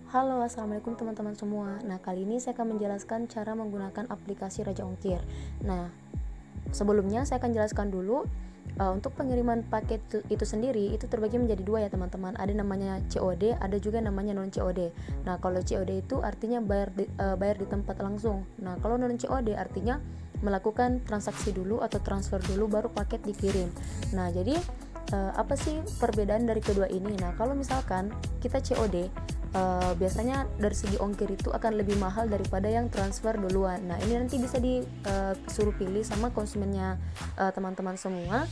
Halo, assalamualaikum teman-teman semua. Nah, kali ini saya akan menjelaskan cara menggunakan aplikasi Raja Ongkir. Nah, sebelumnya saya akan jelaskan dulu untuk pengiriman paket itu sendiri itu terbagi menjadi dua ya teman-teman. Ada namanya COD, ada juga namanya non COD. Nah, kalau COD itu artinya bayar di tempat langsung. Nah, kalau non COD artinya melakukan transaksi dulu atau transfer dulu baru paket dikirim. Nah, jadi apa sih perbedaan dari kedua ini? Nah, kalau misalkan kita COD, biasanya dari segi ongkir itu akan lebih mahal daripada yang transfer duluan. Nah, ini nanti bisa disuruh pilih sama konsumennya teman-teman semua,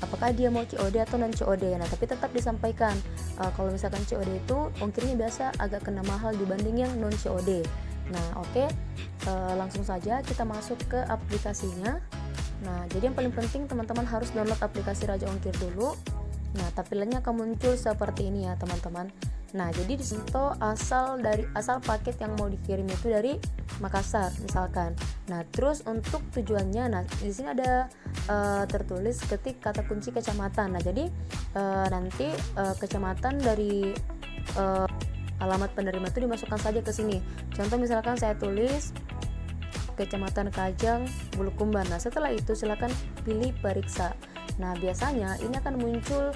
apakah dia mau COD atau non COD. Nah, tapi tetap disampaikan kalau misalkan COD itu ongkirnya biasa agak kena mahal dibanding yang non COD. Nah, oke. Langsung saja kita masuk ke aplikasinya. Nah, jadi yang paling penting teman-teman harus download aplikasi Raja Ongkir dulu. Nah, tampilannya akan muncul seperti ini ya teman-teman. Nah, jadi di situ asal paket yang mau dikirim itu dari Makassar misalkan. Nah, terus untuk tujuannya, nah di sini ada tertulis ketik kata kunci kecamatan. Nah, jadi nanti kecamatan dari alamat penerima itu dimasukkan saja ke sini. Contoh misalkan saya tulis Kecamatan Kajang, Bulukumban. Nah, setelah itu silakan pilih periksa. Nah, biasanya ini akan muncul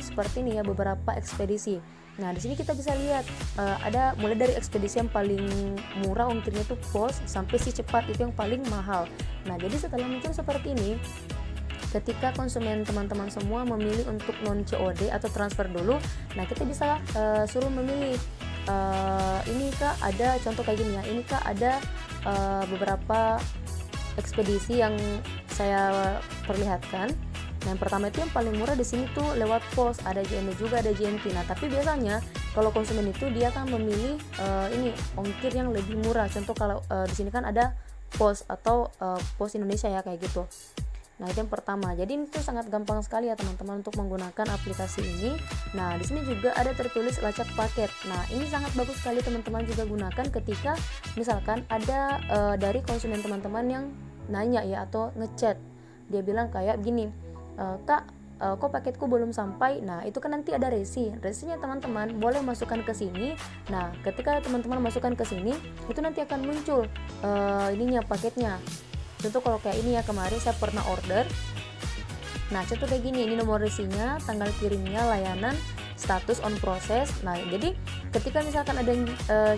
seperti ini ya, beberapa ekspedisi. Nah, di sini kita bisa lihat ada mulai dari ekspedisi yang paling murah ongkirnya itu pos sampai si cepat itu yang paling mahal. Nah, jadi setelah muncul seperti ini, ketika konsumen teman-teman semua memilih untuk non COD atau transfer dulu, nah kita bisa suruh memilih ini kak ada contoh kayak gini ya, ini kak ada beberapa ekspedisi yang saya perlihatkan. Nah, yang pertama itu yang paling murah di sini tuh lewat pos, ada JNE juga, ada JNT. Nah, tapi biasanya kalau konsumen itu dia akan memilih ini ongkir yang lebih murah. Contoh kalau di sini kan ada pos atau pos Indonesia ya kayak gitu. Nah, itu yang pertama. Jadi itu sangat gampang sekali ya teman-teman untuk menggunakan aplikasi ini. Nah, di sini juga ada tertulis lacak paket. Nah, ini sangat bagus sekali teman-teman juga gunakan ketika misalkan ada dari konsumen teman-teman yang nanya ya atau ngechat. Dia bilang kayak gini, "Kak, kok paketku belum sampai?" Nah, itu kan nanti ada resinya teman-teman boleh masukkan ke sini. Nah, ketika teman-teman masukkan ke sini, itu nanti akan muncul ininya paketnya. Contoh kalau kayak ini ya, kemarin saya pernah order. Nah, contoh kayak gini, ini nomor resinya, tanggal kirimnya, layanan, status on process. Nah, jadi ketika misalkan ada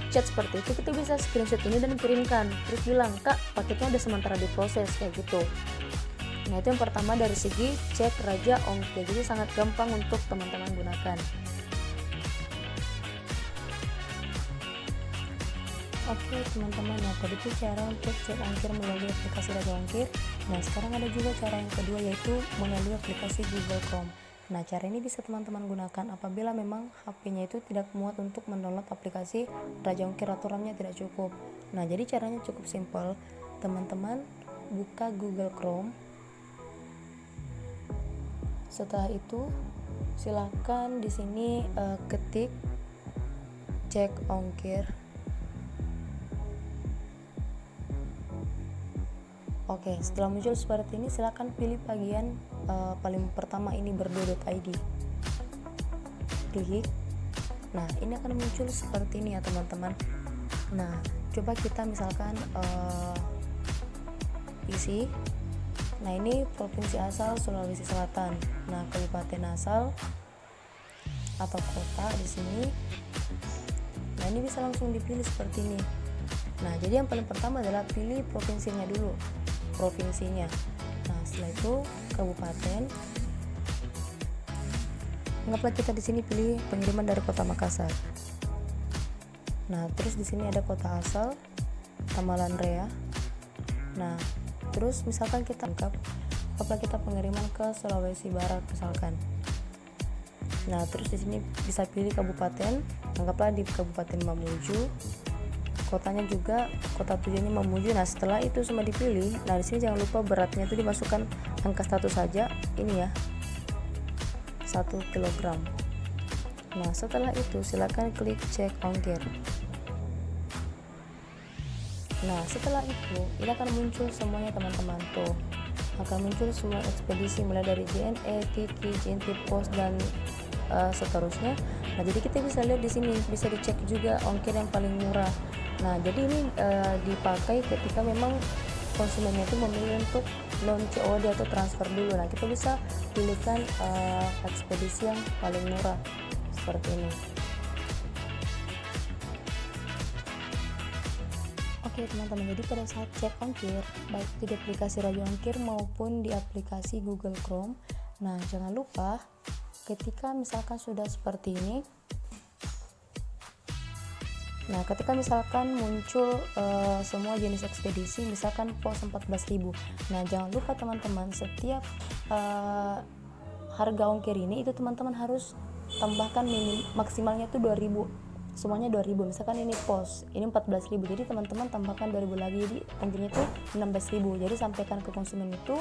chat seperti itu, kita bisa screenshot ini dan kirimkan, terus bilang, "Kak, paketnya udah sementara diproses," kayak gitu. Nah, itu yang pertama dari segi cek Raja Ongkir. Jadi sangat gampang untuk teman-teman gunakan. Oke teman-teman, nah tadi itu cara untuk cek ongkir melalui aplikasi Raja Ongkir. Nah, sekarang ada juga cara yang kedua, yaitu melalui aplikasi Google Chrome. Nah, cara ini bisa teman-teman gunakan apabila memang HP-nya itu tidak muat untuk mendownload aplikasi Raja Ongkir atau RAM-nya tidak cukup. Nah, jadi caranya cukup simpel. Teman-teman buka Google Chrome. Setelah itu silakan di sini ketik cek ongkir. Oke, setelah muncul seperti ini, silakan pilih bagian paling pertama ini berdo.id. Klik. Nah, ini akan muncul seperti ini ya teman-teman. Nah, coba kita misalkan isi. Nah, ini provinsi asal Sulawesi Selatan. Nah, kabupaten asal atau kota di sini. Nah, ini bisa langsung dipilih seperti ini. Nah, jadi yang paling pertama adalah pilih provinsinya dulu. Nah, setelah itu kabupaten. Anggaplah kita di sini pilih pengiriman dari Kota Makassar. Nah, terus di sini ada kota asal Tamalan Rea. Nah, terus misalkan kita anggaplah kita pengiriman ke Sulawesi Barat misalkan. Nah, terus di sini bisa pilih kabupaten. Anggaplah di Kabupaten Mamuju. Kotanya juga, kota tujuannya Mamuju. Nah, setelah itu semua dipilih, nah di sini jangan lupa beratnya itu dimasukkan angka 1 saja, ini ya, 1 kg. Nah, setelah itu silakan klik cek ongkir. Nah, setelah itu ini akan muncul semuanya teman-teman, tuh akan muncul semua ekspedisi mulai dari JNE, Tiki, JNT Pos dan seterusnya. Nah, jadi kita bisa lihat di sini, bisa dicek juga ongkir yang paling murah. Nah, jadi ini dipakai ketika memang konsumennya itu memilih untuk non COD atau transfer dulu. Nah, kita bisa pilihkan ekspedisi yang paling murah seperti ini. Oke teman-teman, jadi pada saat cek ongkir baik di aplikasi Raja Ongkir maupun di aplikasi Google Chrome, nah jangan lupa ketika misalkan sudah seperti ini, nah ketika misalkan muncul semua jenis ekspedisi, misalkan pos 14.000, nah jangan lupa teman-teman, setiap harga ongkir ini itu teman-teman harus tambahkan maksimalnya itu 2.000, semuanya 2.000. Misalkan ini pos ini 14.000, jadi teman-teman tambahkan 2.000 lagi, jadi ongkirnya itu 16.000, jadi sampaikan ke konsumen itu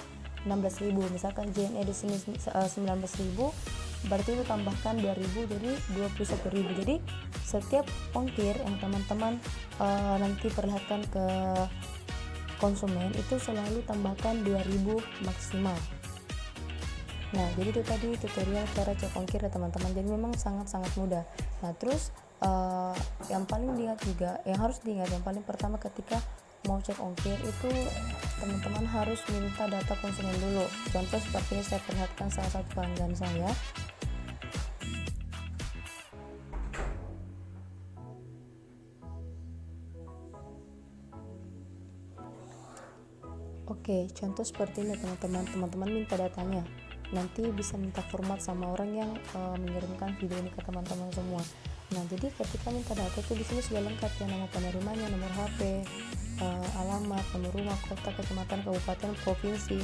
16.000. Misalkan JNE di sini 19.000, berarti itu tambahkan 2.000 jadi 21.000. Jadi setiap ongkir yang teman-teman nanti perlihatkan ke konsumen itu selalu tambahkan 2.000 maksimal. Nah, jadi itu tadi tutorial cara cek ongkir ya teman-teman. Jadi memang sangat-sangat mudah. Nah, terus yang paling diingat juga, yang harus diingat, yang paling pertama ketika mau cek ongkir itu teman-teman harus minta data konsumen dulu. Contoh seperti saya perlihatkan salah satu pelanggan saya. Oke, contoh seperti ini teman-teman minta datanya. Nanti bisa minta format sama orang yang mengirimkan video ini ke teman-teman semua. Nah, jadi ketika minta data itu di sini sudah lengkap ya, nama penerimanya, nomor HP, alamat, nomor rumah, kota, kecamatan, kabupaten, provinsi.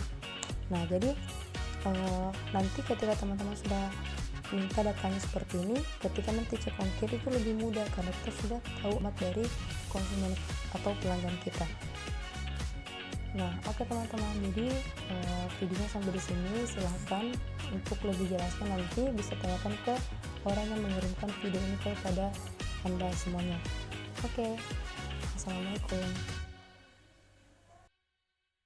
Nah, jadi nanti ketika teman-teman sudah minta datanya seperti ini, ketika nanti cek ongkir itu lebih mudah karena kita sudah tahu alamat dari konsumen atau pelanggan kita. Nah, oke teman-teman, jadi videonya sampai di sini. Silahkan untuk lebih jelasnya nanti bisa tanyakan ke orang yang mengirimkan video ini kepada Anda semuanya. Oke, assalamualaikum.